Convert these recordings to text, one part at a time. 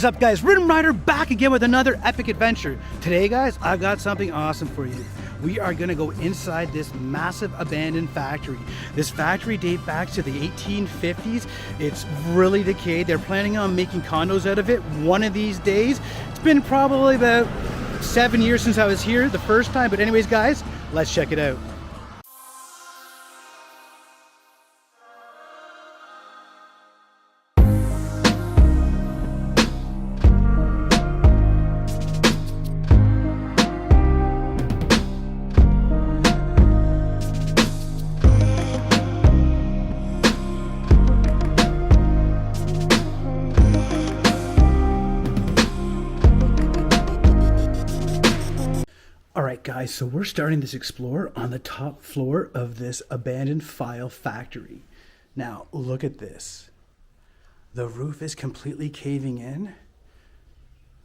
What is up, guys? Rhythm Rider back again with another epic adventure. Today, guys, I got something awesome for you. We are gonna go inside this massive abandoned factory. This factory dates back to the 1850s. It's really decayed. They're planning on making condos out of it one of these days. It's been probably about 7 years since I was here the first time, but anyways, guys, let's check it out. Alright guys, so we're starting this explore on the top floor of this abandoned file factory. Now, look at this. The roof is completely caving in.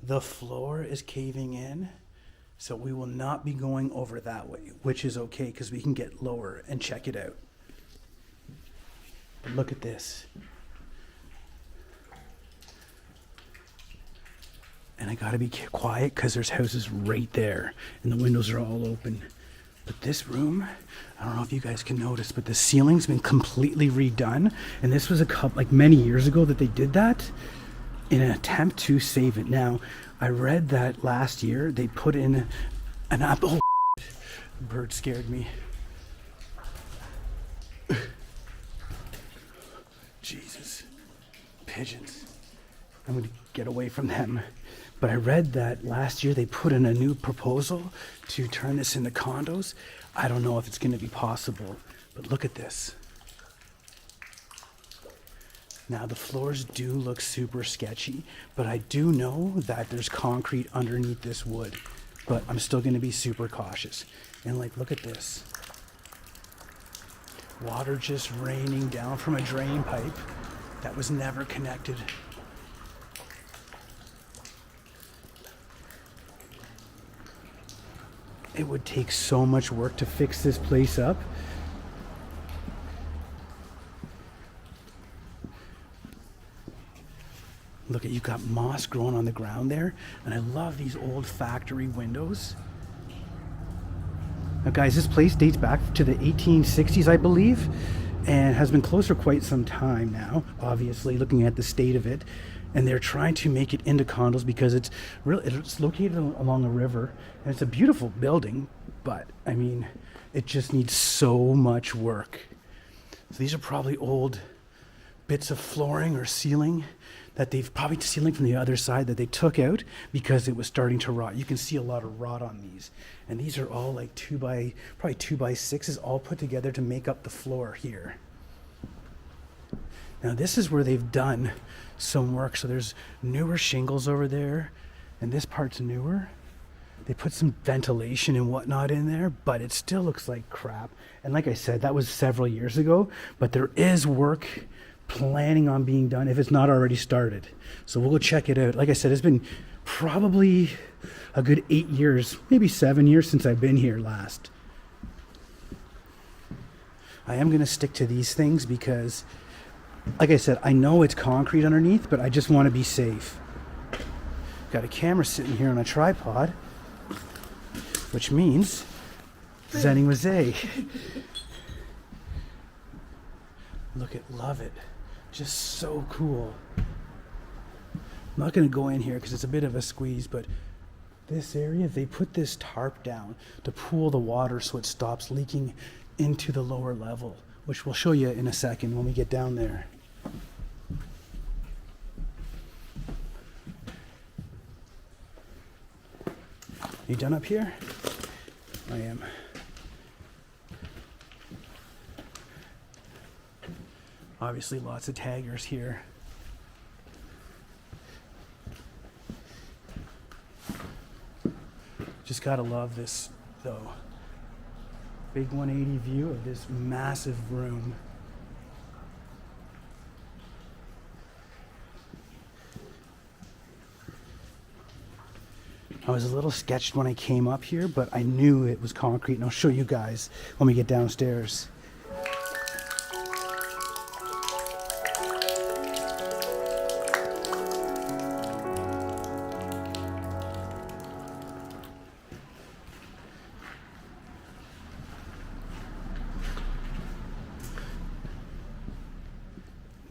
The floor is caving in. So we will not be going over that way, which is okay because we can get lower and check it out. But look at this. And I gotta be quiet because there's houses right there and the windows are all open. But this room, I don't know if you guys can notice, but the ceiling's been completely redone. And this was a couple, like many years ago that they did that in an attempt to save it. Now, I read that last year they put in an apple. Oh, the bird scared me. Jesus, pigeons. I'm gonna get away from them. But I read that last year they put in a new proposal to turn this into condos. I don't know if it's going to be possible, but look at this. Now the floors do look super sketchy, but I do know that there's concrete underneath this wood, but I'm still going to be super cautious. And like, look at this. Water just raining down from a drain pipe that was never connected. It would take so much work to fix this place up. Look at, you got moss growing on the ground there. And I love these old factory windows. Now guys, this place dates back to the 1860s, I believe, and has been closed for quite some time now, obviously, looking at the state of it. And they're trying to make it into condos because it's located along a river and it's a beautiful building, but I mean, it just needs so much work. So these are probably old bits of flooring or ceiling that they've probably ceiling from the other side that they took out because it was starting to rot. You can see a lot of rot on these. And these are all like probably 2x6s all put together to make up the floor here. Now this is where they've done some work. So there's newer shingles over there and this part's newer. They put some ventilation and whatnot in there, but it still looks like crap. And like I said, that was several years ago, but there is work planning on being done if it's not already started. So we'll go check it out. Like I said, it's been probably a good 8 years, maybe 7 years since I've been here last. I am gonna stick to these things because like I said, I know it's concrete underneath, but I just want to be safe. Got a camera sitting here on a tripod, which means zenning with Zay. Look at, love it. Just so cool. I'm not going to go in here because it's a bit of a squeeze, but this area, they put this tarp down to pool the water so it stops leaking into the lower level, which we'll show you in a second when we get down there. You done up here? I am. Obviously lots of taggers here. Just gotta love this though. Big 180 view of this massive room. I was a little sketched when I came up here, but I knew it was concrete, and I'll show you guys when we get downstairs.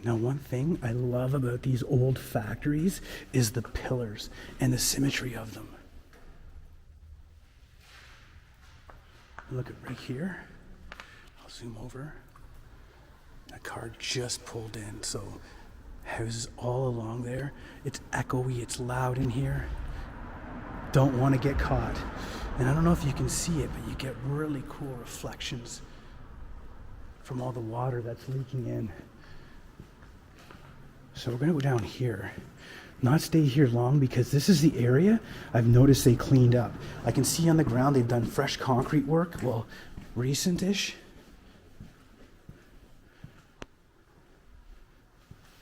Now, one thing I love about these old factories is the pillars and the symmetry of them. Look at right here. I'll zoom over. That car just pulled in, so houses all along there. It's echoey, it's loud in here. Don't want to get caught. And I don't know if you can see it, but you get really cool reflections from all the water that's leaking in. So we're gonna go down here. Not stay here long because this is the area I've noticed they cleaned up. I can see on the ground they've done fresh concrete work, well, recent-ish.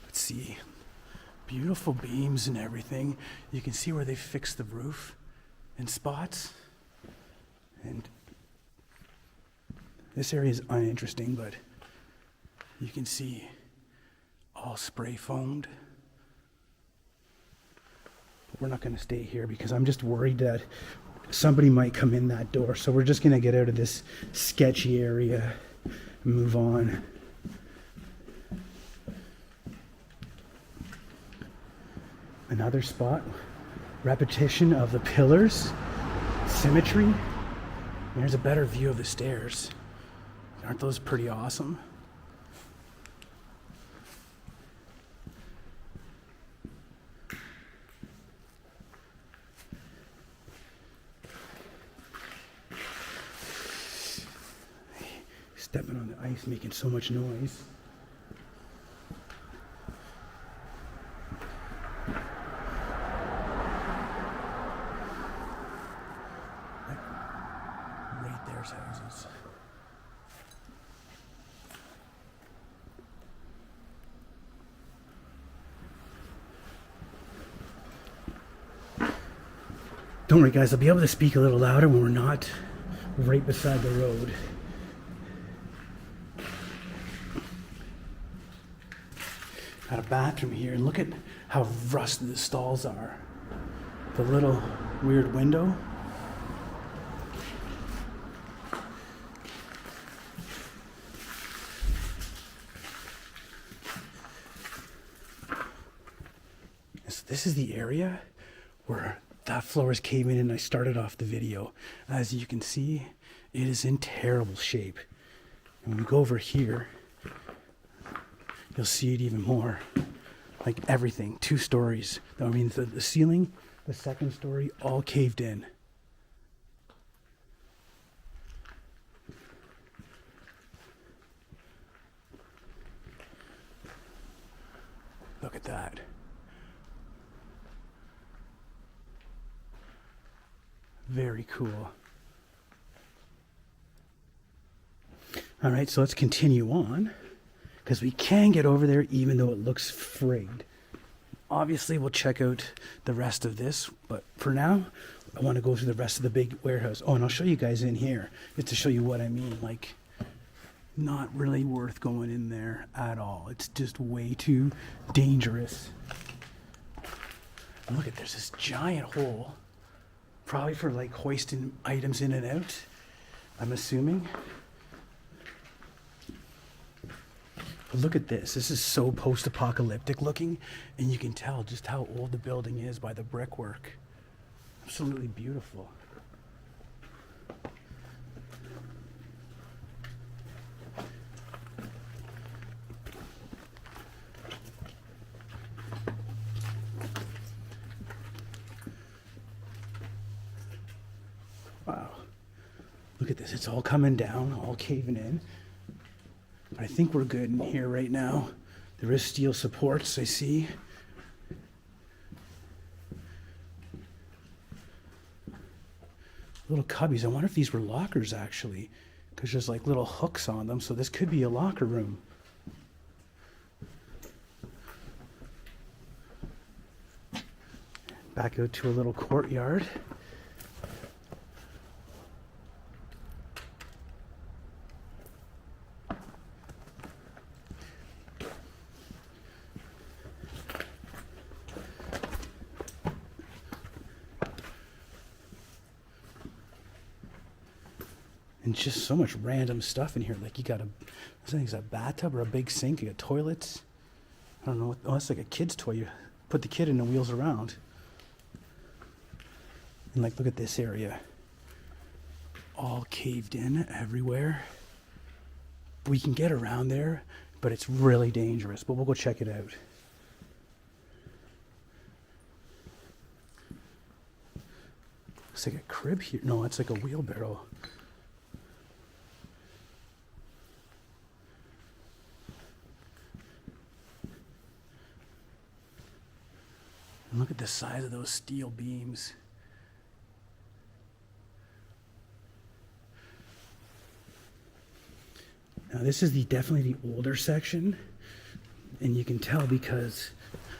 Let's see, beautiful beams and everything. You can see where they fixed the roof in spots. And this area is uninteresting, but you can see all spray foamed. We're not going to stay here because I'm just worried that somebody might come in that door. So we're just going to get out of this sketchy area and move on. Another spot, repetition of the pillars, symmetry. There's a better view of the stairs. Aren't those pretty awesome? Stepping on the ice, making so much noise. Right there's houses. Don't worry guys, I'll be able to speak a little louder when we're not right beside the road. Got a bathroom here, and look at how rusted the stalls are. The little weird window. So this is the area where that floor is caving in and I started off the video. As you can see, it is in terrible shape. And when we go over here, you'll see it even more. Like everything, 2 stories. I mean, the ceiling, the second story, all caved in. Look at that. Very cool. All right, so let's continue on, because we can get over there even though it looks frayed. Obviously, we'll check out the rest of this, but for now, I want to go through the rest of the big warehouse. Oh, and I'll show you guys in here, just to show you what I mean. Like, not really worth going in there at all. It's just way too dangerous. And look at, there's this giant hole, probably for like hoisting items in and out, I'm assuming. But look at this. This is so post-apocalyptic looking, and you can tell just how old the building is by the brickwork. Absolutely beautiful. Wow. Look at this. It's all coming down, all caving in. But I think we're good in here right now. There is steel supports, I see. Little cubbies. I wonder if these were lockers, actually, because there's like little hooks on them, so this could be a locker room. Back out to a little courtyard. And just so much random stuff in here. Like you got I think it's a bathtub or a big sink. You got toilets. I don't know what, oh, that's like a kid's toy. You put the kid in the wheels around. And like, look at this area. All caved in everywhere. We can get around there, but it's really dangerous. But we'll go check it out. Looks like a crib here. No, it's like a wheelbarrow. And look at the size of those steel beams. Now this is definitely the older section, and you can tell because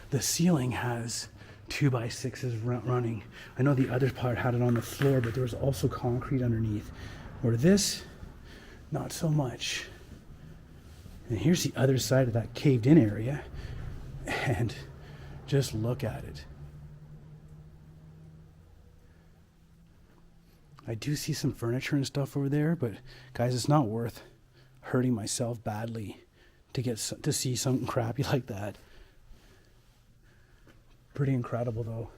the ceiling has 2x6s running. I know the other part had it on the floor, but there was also concrete underneath. Where this, not so much. And here's the other side of that caved in area, and just look at it. I do see some furniture and stuff over there, but guys, it's not worth hurting myself badly to see something crappy like that. Pretty incredible though.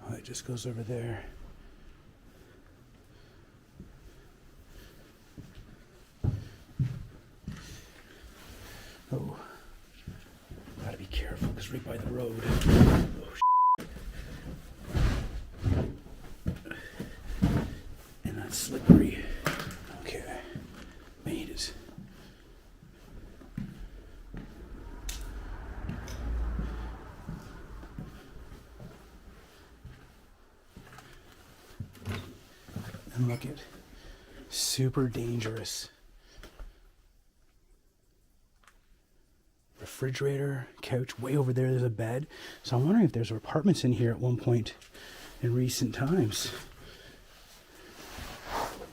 Oh, it just goes over there. Oh, gotta be careful because right by the road. Oh, and that's slippery. Okay, made it. And look at, super dangerous. Refrigerator, couch, way over there there's a bed. So I'm wondering if there's apartments in here at one point in recent times.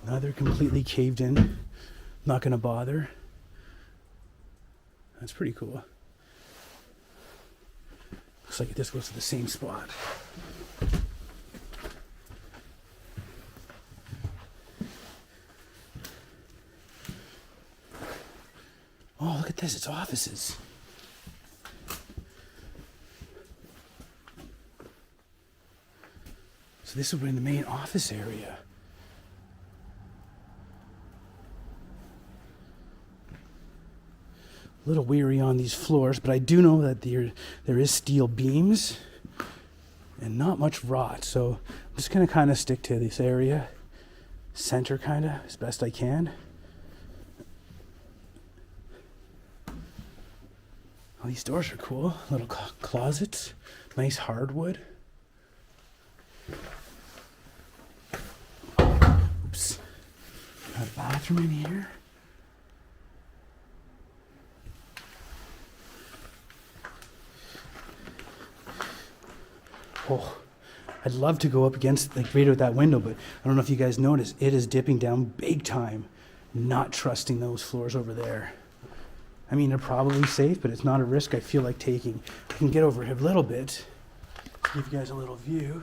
Now they're completely caved in. Not gonna bother. That's pretty cool. Looks like this goes to the same spot. Oh, look at this, it's offices. So this would be in the main office area. A little weary on these floors, but I do know that there is steel beams and not much rot. So I'm just gonna kind of stick to this area, center kind of, as best I can. Oh, these doors are cool. Little closets, nice hardwood. Oops. Got a bathroom in here. Oh, I'd love to go up against, like, right out that window, but I don't know if you guys noticed, it is dipping down big time. Not trusting those floors over there. I mean, they're probably safe, but it's not a risk I feel like taking. I can get over here a little bit, give you guys a little view.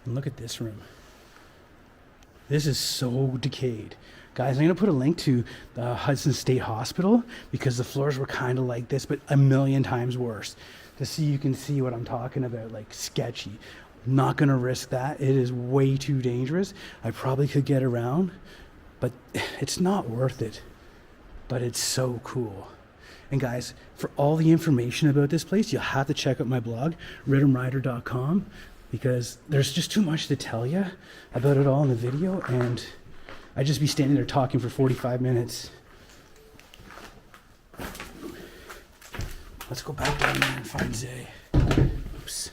And look at this room. This is so decayed. Guys, I'm gonna put a link to the Hudson State Hospital because the floors were kind of like this, but a million times worse. To see, you can see what I'm talking about, like sketchy. Not gonna risk that. It is way too dangerous. I probably could get around, but it's not worth it. But it's so cool. And guys, for all the information about this place, you'll have to check out my blog, rhythmrider.com, because there's just too much to tell you about it all in the video, and I'd just be standing there talking for 45 minutes. Let's go back down there and find Zay. Oops.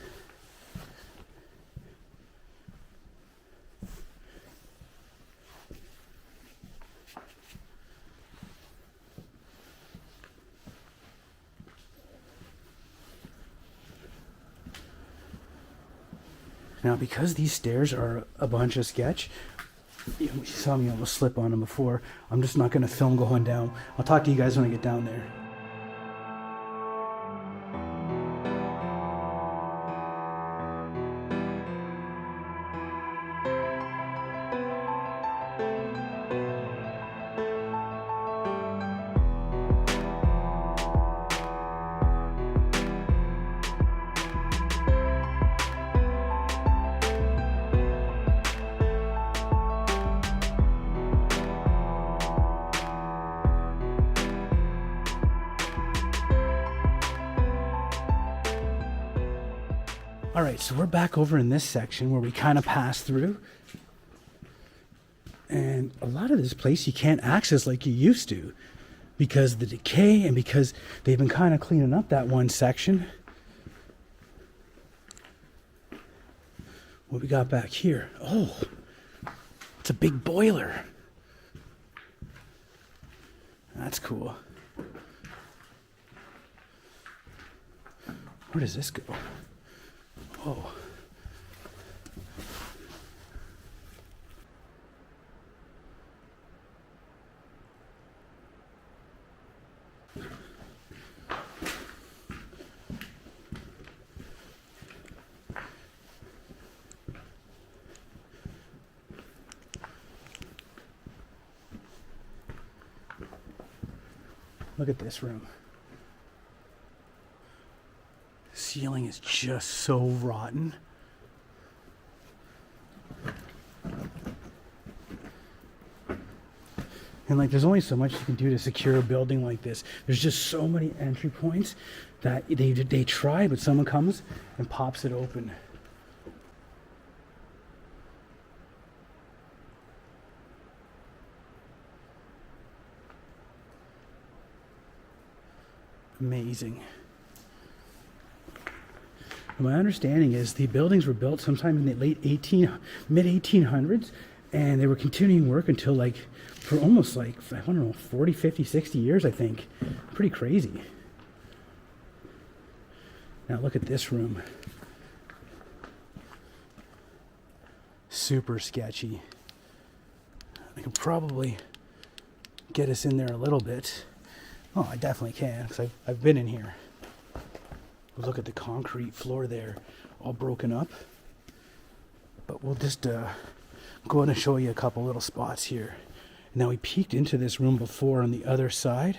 Now, because these stairs are a bunch of sketch, You saw me almost slip on him before. I'm just not going to film going down. I'll talk to you guys when I get down there. All right, so we're back over in this section where we kind of passed through. And a lot of this place you can't access like you used to because of the decay and because they've been kind of cleaning up that one section. What we got back here? Oh, it's a big boiler. That's cool. Where does this go? Oh. Look at this room. Ceiling is just so rotten. And like there's only so much you can do to secure a building like this. There's just so many entry points that they try, but someone comes and pops it open. Amazing. My understanding is the buildings were built sometime in the mid 1800s, and they were continuing work until like, for almost like, I don't know, 40, 50, 60 years, I think. Pretty crazy. Now look at this room. Super sketchy. I can probably get us in there a little bit. Oh, I definitely can, because I've been in here. Look at the concrete floor there, all broken up. But we'll just go in and show you a couple little spots here. Now we peeked into this room before on the other side,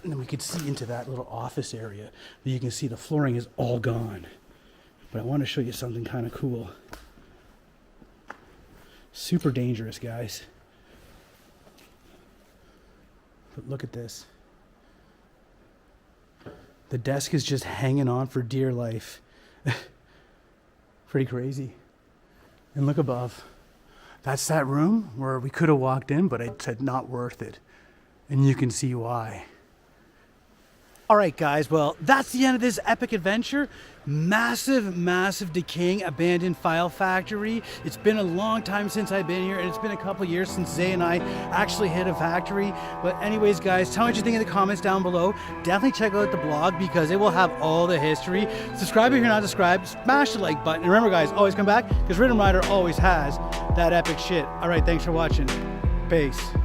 and then we could see into that little office area. But you can see the flooring is all gone. But I want to show you something kind of cool. Super dangerous, guys. But look at this. The desk is just hanging on for dear life. Pretty crazy. And look above. That's that room where we could have walked in, but I said not worth it. And you can see why. All right, guys, well, that's the end of this epic adventure. Massive, massive decaying abandoned file factory. It's been a long time since I've been here, and it's been a couple years since Zay and I actually hit a factory. But anyways, guys, tell me what you think in the comments down below. Definitely check out the blog because it will have all the history. Subscribe if you're not subscribed. Smash the like button. And remember, guys, always come back because Rhythm Rider always has that epic shit. All right, thanks for watching. Peace.